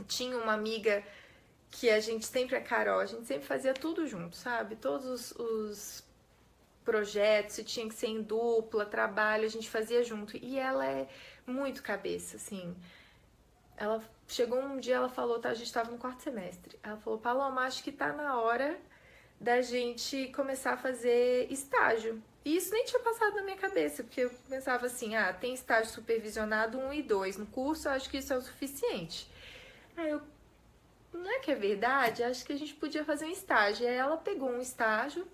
tinha uma amiga que a gente sempre, a Carol, a gente sempre fazia tudo junto, sabe? Todos os projetos, se tinha que ser em dupla, trabalho, a gente fazia junto. E ela é muito cabeça, assim. Ela chegou um dia, ela falou, tá, a gente tava no quarto semestre. Ela falou, Paloma, acho que tá na hora da gente começar a fazer estágio. E isso nem tinha passado na minha cabeça, porque eu pensava assim, ah, tem estágio supervisionado 1 e 2 no curso, eu acho que isso é o suficiente. Aí eu, não é que é verdade? Acho que a gente podia fazer um estágio. Aí ela pegou um estágio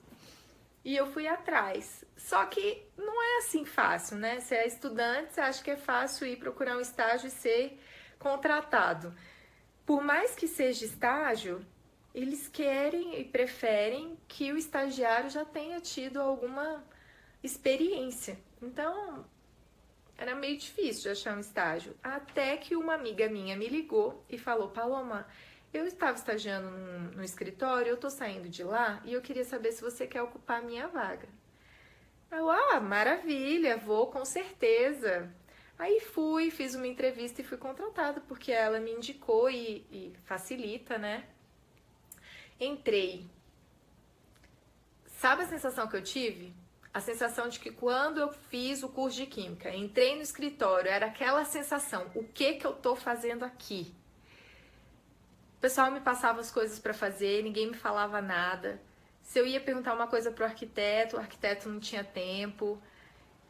e eu fui atrás. Só que não é assim fácil, né? Você é estudante, você acha que é fácil ir procurar um estágio e ser contratado. Por mais que seja estágio, eles querem e preferem que o estagiário já tenha tido alguma experiência. Então, era meio difícil de achar um estágio. Até que uma amiga minha me ligou e falou, Paloma, eu estava estagiando no escritório, eu tô saindo de lá e eu queria saber se você quer ocupar a minha vaga. Eu, maravilha, vou com certeza. Aí fui, fiz uma entrevista e fui contratada, porque ela me indicou e facilita, né? Entrei. Sabe a sensação que eu tive? A sensação de que quando eu fiz o curso de Química, entrei no escritório, era aquela sensação, o que eu tô fazendo aqui? O pessoal me passava as coisas para fazer, ninguém me falava nada. Se eu ia perguntar uma coisa pro arquiteto, o arquiteto não tinha tempo.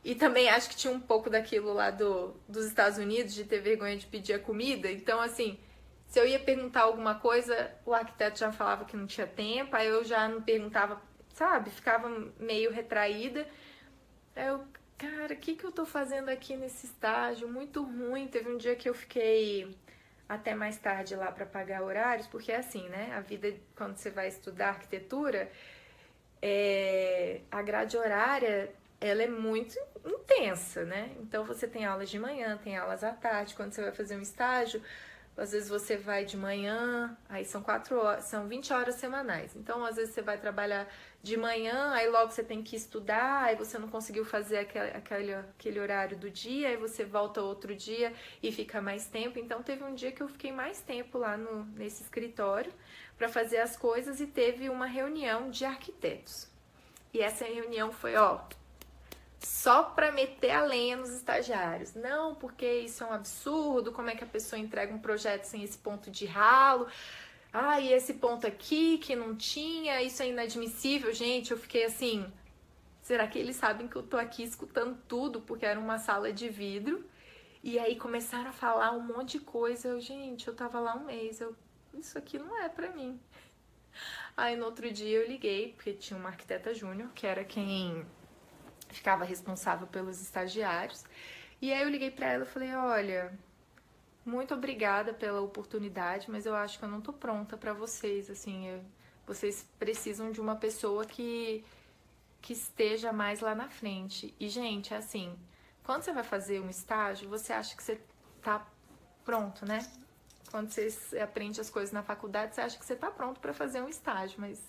E também acho que tinha um pouco daquilo lá dos Estados Unidos, de ter vergonha de pedir a comida. Então, assim, se eu ia perguntar alguma coisa, o arquiteto já falava que não tinha tempo, aí eu já não perguntava, sabe? Ficava meio retraída. Aí eu, cara, o que eu tô fazendo aqui nesse estágio? Muito ruim. Teve um dia que eu fiquei até mais tarde lá para pagar horários, porque é assim, né? A vida, quando você vai estudar arquitetura, a grade horária ela é muito intensa, né? Então você tem aulas de manhã, tem aulas à tarde. Quando você vai fazer um estágio, às vezes você vai de manhã, aí são 4 horas, são 20 horas semanais. Então, às vezes você vai trabalhar de manhã, aí logo você tem que estudar, aí você não conseguiu fazer aquele horário do dia, aí você volta outro dia e fica mais tempo. Então, teve um dia que eu fiquei mais tempo lá nesse escritório para fazer as coisas e teve uma reunião de arquitetos. E essa reunião foi, só para meter a lenha nos estagiários. Não, porque isso é um absurdo, como é que a pessoa entrega um projeto sem esse ponto de ralo? E esse ponto aqui que não tinha, isso é inadmissível. Gente, eu fiquei assim, será que eles sabem que eu tô aqui escutando tudo? Porque era uma sala de vidro. E aí começaram a falar um monte de coisa. Gente, eu tava lá um mês, isso aqui não é pra mim. Aí no outro dia eu liguei, porque tinha uma arquiteta júnior, que era quem ficava responsável pelos estagiários. E aí eu liguei pra ela e falei, olha, muito obrigada pela oportunidade, mas eu acho que eu não tô pronta pra vocês, assim, vocês precisam de uma pessoa que esteja mais lá na frente. E, gente, assim, quando você vai fazer um estágio, você acha que você tá pronto, né? Quando você aprende as coisas na faculdade, você acha que você tá pronto pra fazer um estágio, mas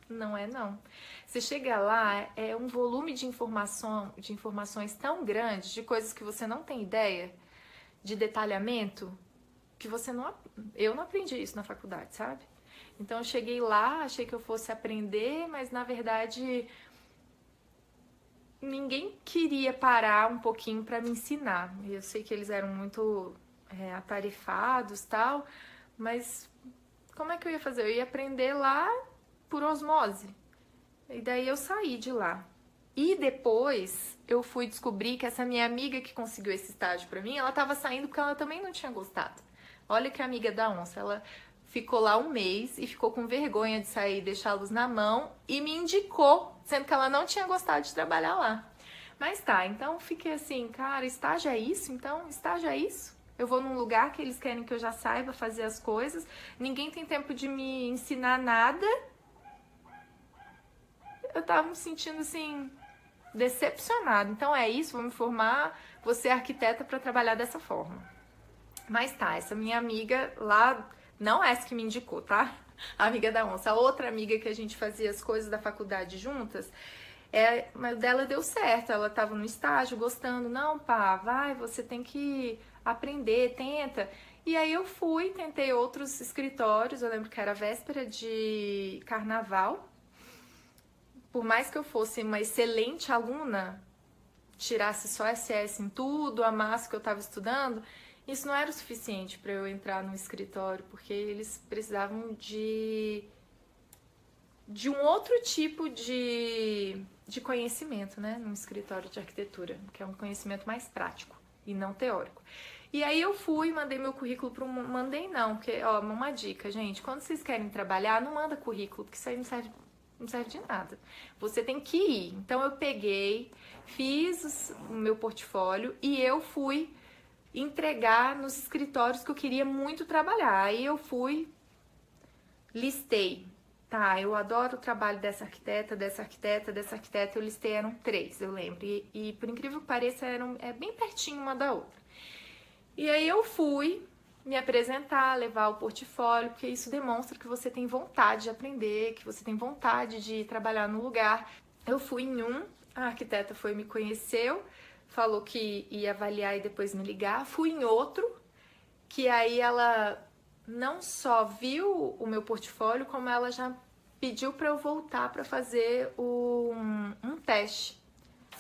não é não. Você chega lá, é um volume de informações tão grande, de coisas que você não tem ideia, de detalhamento, que eu não aprendi isso na faculdade, sabe? Então eu cheguei lá, achei que eu fosse aprender, mas na verdade ninguém queria parar um pouquinho para me ensinar. Eu sei que eles eram muito atarefados, tal, mas como é que eu ia fazer? Eu ia aprender lá por osmose. E daí eu saí de lá. E depois eu fui descobrir que essa minha amiga que conseguiu esse estágio pra mim, ela tava saindo porque ela também não tinha gostado. Olha que amiga da onça, ela ficou lá um mês e ficou com vergonha de sair e deixá-los na mão e me indicou, sendo que ela não tinha gostado de trabalhar lá. Mas tá, então fiquei assim, cara, estágio é isso? Então, estágio é isso? Eu vou num lugar que eles querem que eu já saiba fazer as coisas, ninguém tem tempo de me ensinar nada. Eu tava me sentindo assim, decepcionada. Então é isso, vou me formar, vou ser arquiteta para trabalhar dessa forma. Mas tá, essa minha amiga lá, não essa que me indicou, tá? A amiga da onça, a outra amiga que a gente fazia as coisas da faculdade juntas, mas dela deu certo, ela tava no estágio, gostando. Não, pá, vai, você tem que aprender, tenta. E aí eu fui, tentei outros escritórios, eu lembro que era véspera de carnaval. Por mais que eu fosse uma excelente aluna, tirasse só SS em tudo, amasse o que eu estava estudando, isso não era o suficiente para eu entrar no escritório, porque eles precisavam de um outro tipo de conhecimento, né, num escritório de arquitetura, que é um conhecimento mais prático e não teórico. E aí eu fui, mandei meu currículo para um... Mandei não, porque, ó, uma dica, gente, quando vocês querem trabalhar, não manda currículo, porque isso aí não serve de nada. Você tem que ir. Então eu peguei, fiz o meu portfólio e eu fui entregar nos escritórios que eu queria muito trabalhar. Aí eu fui, listei. Tá, eu adoro o trabalho dessa arquiteta, dessa arquiteta, dessa arquiteta. Eu listei, eram 3, eu lembro. E por incrível que pareça, é bem pertinho uma da outra. E aí eu fui me apresentar, levar o portfólio, porque isso demonstra que você tem vontade de aprender, que você tem vontade de trabalhar no lugar. Eu fui em um, a arquiteta foi, me conheceu, falou que ia avaliar e depois me ligar. Fui em outro, que aí ela não só viu o meu portfólio, como ela já pediu para eu voltar para fazer um teste.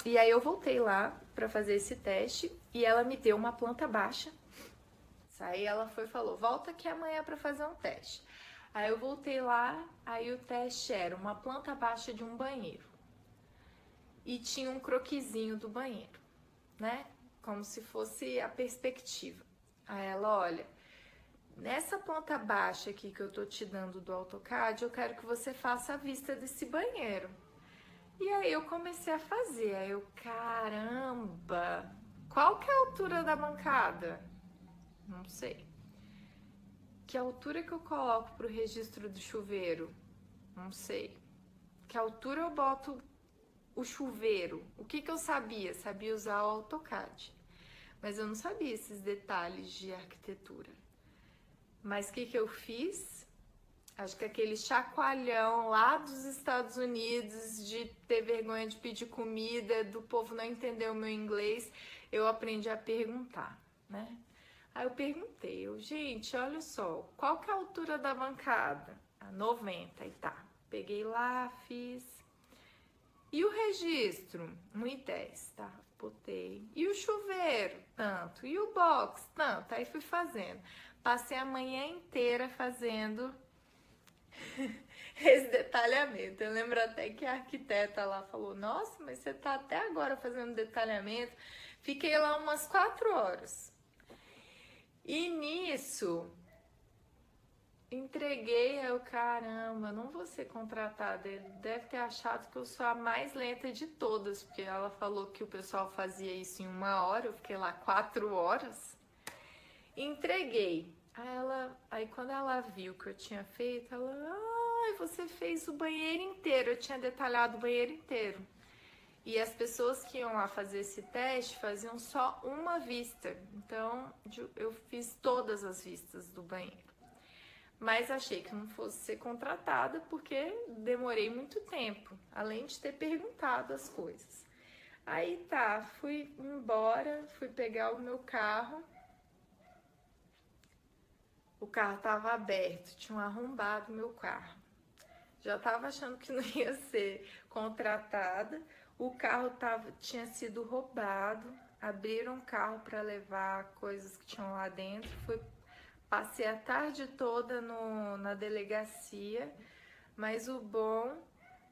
E aí eu voltei lá para fazer esse teste e ela me deu uma planta baixa. Aí ela foi e falou, volta aqui amanhã para fazer um teste. Aí eu voltei lá, aí o teste era uma planta baixa de um banheiro. E tinha um croquisinho do banheiro, né? Como se fosse a perspectiva. Aí ela, olha, nessa planta baixa aqui que eu tô te dando do AutoCAD, eu quero que você faça a vista desse banheiro. E aí eu comecei a fazer, aí eu, caramba, qual que é a altura da bancada? Não sei. Que altura que eu coloco pro registro do chuveiro? Não sei. Que altura eu boto o chuveiro? O que eu sabia? Sabia usar o AutoCAD. Mas eu não sabia esses detalhes de arquitetura. Mas o que eu fiz? Acho que aquele chacoalhão lá dos Estados Unidos de ter vergonha de pedir comida, do povo não entender o meu inglês, eu aprendi a perguntar, né? Aí eu perguntei, gente, olha só, qual que é a altura da bancada? A 90, e tá. Peguei lá, fiz. E o registro? 1,10, tá? Botei. E o chuveiro? Tanto. E o box? Tanto. Aí fui fazendo. Passei a manhã inteira fazendo esse detalhamento. Eu lembro até que a arquiteta lá falou, nossa, mas você tá até agora fazendo detalhamento. Fiquei lá umas 4 horas. E nisso, entreguei, eu, caramba, não vou ser contratada. Ele deve ter achado que eu sou a mais lenta de todas, porque ela falou que o pessoal fazia isso em 1 hora, eu fiquei lá 4 horas. Entreguei. Aí quando ela viu que eu tinha feito, ela, ai, você fez o banheiro inteiro. Eu tinha detalhado o banheiro inteiro. E as pessoas que iam lá fazer esse teste faziam só uma vista. Então, eu fiz todas as vistas do banheiro. Mas achei que não fosse ser contratada porque demorei muito tempo, além de ter perguntado as coisas. Aí tá, fui embora, fui pegar o meu carro. O carro tava aberto, tinham arrombado meu carro. Já tava achando que não ia ser contratada. O carro tinha sido roubado, abriram o carro para levar coisas que tinham lá dentro. Passei a tarde toda na delegacia, mas o bom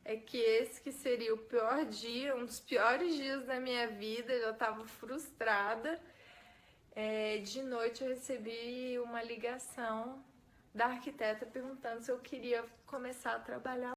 é que esse que seria o pior dia, um dos piores dias da minha vida, eu já estava frustrada. De noite eu recebi uma ligação da arquiteta perguntando se eu queria começar a trabalhar